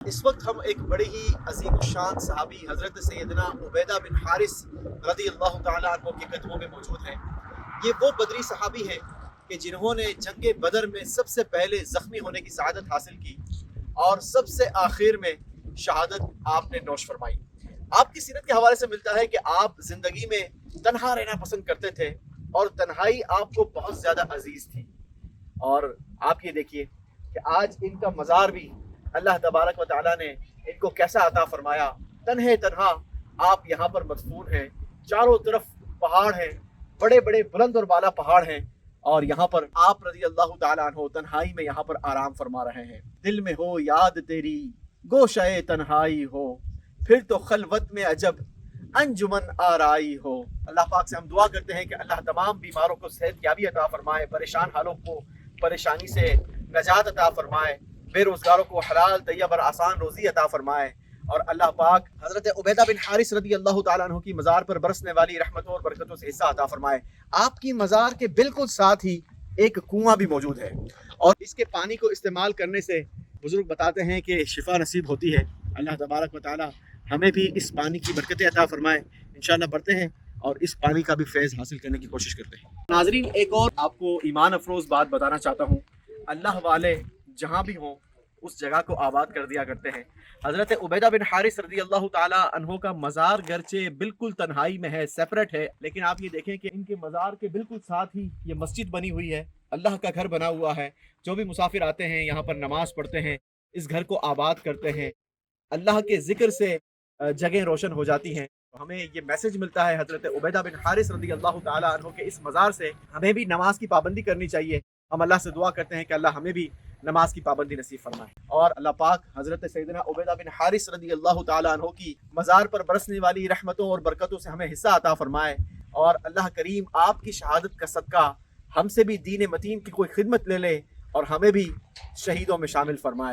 اس وقت ہم ایک بڑے ہی عظیم الشان صحابی حضرت سیدنا عبیدہ بن حارث رضی اللہ تعالیٰ عنہ کے قدموں میں موجود ہیں۔ یہ وہ بدری صحابی ہیں کہ جنہوں نے جنگ بدر میں سب سے پہلے زخمی ہونے کی سعادت حاصل کی اور سب سے آخر میں شہادت آپ نے نوش فرمائی۔ آپ کی سیرت کے حوالے سے ملتا ہے کہ آپ زندگی میں تنہا رہنا پسند کرتے تھے اور تنہائی آپ کو بہت زیادہ عزیز تھی۔ اور آپ یہ دیکھیے کہ آج ان کا مزار بھی اللہ تبارک و تعالیٰ نے ان کو کیسا عطا فرمایا۔ تنہا آپ یہاں پر مدفون ہیں، چاروں طرف پہاڑ ہیں، بڑے بڑے بلند اور بالا پہاڑ ہیں، اور یہاں پر آپ رضی اللہ تعالیٰ عنہ تنہائی میں یہاں پر آرام فرما رہے ہیں۔ دل میں ہو یاد تیری گوشہ تنہائی ہو، پھر تو خلوت میں عجب انجمن آرائی ہو۔ اللہ پاک سے ہم دعا کرتے ہیں کہ اللہ تمام بیماروں کو صحت یابی عطا فرمائے، پریشان حالوں کو پریشانی سے نجات عطا فرمائے، بے روزگاروں کو حلال طیب اور آسان روزی عطا فرمائے، اور اللہ پاک حضرت عبیدہ بن حارث رضی اللہ تعالیٰ عنہ کی مزار پر برسنے والی رحمتوں اور برکتوں سے حصہ عطا فرمائے۔ آپ کی مزار کے بالکل ساتھ ہی ایک کنواں بھی موجود ہے، اور اس کے پانی کو استعمال کرنے سے بزرگ بتاتے ہیں کہ شفا نصیب ہوتی ہے۔ اللہ تبارک و تعالیٰ ہمیں بھی اس پانی کی برکتیں عطا فرمائے۔ انشاءاللہ بڑھتے ہیں اور اس پانی کا بھی فیض حاصل کرنے کی کوشش کرتے ہیں۔ ناظرین، ایک اور آپ کو ایمان افروز بات بتانا چاہتا ہوں۔ اللہ والے جہاں بھی ہوں اس جگہ کو آباد کر دیا کرتے ہیں۔ حضرت عبیدہ بن حارث رضی اللہ تعالیٰ عنہ کا مزار گرچہ بالکل تنہائی میں ہے، سیپریٹ ہے، لیکن آپ یہ دیکھیں کہ ان کے مزار کے بالکل ساتھ ہی یہ مسجد بنی ہوئی ہے، اللہ کا گھر بنا ہوا ہے۔ جو بھی مسافر آتے ہیں یہاں پر نماز پڑھتے ہیں، اس گھر کو آباد کرتے ہیں، اللہ کے ذکر سے جگہیں روشن ہو جاتی ہیں۔ ہمیں یہ میسج ملتا ہے حضرت عبیدہ بن حارث رضی اللہ تعالیٰ عنہ کے اس مزار سے، ہمیں بھی نماز کی پابندی کرنی چاہیے۔ ہم اللہ سے دعا کرتے ہیں کہ اللہ ہمیں بھی نماز کی پابندی نصیب فرمائے، اور اللہ پاک حضرت سیدنا عبیدہ بن حارث رضی اللہ تعالیٰ عنہ کی مزار پر برسنے والی رحمتوں اور برکتوں سے ہمیں حصہ عطا فرمائے، اور اللہ کریم آپ کی شہادت کا صدقہ ہم سے بھی دین متین کی کوئی خدمت لے لے اور ہمیں بھی شہیدوں میں شامل فرمائے۔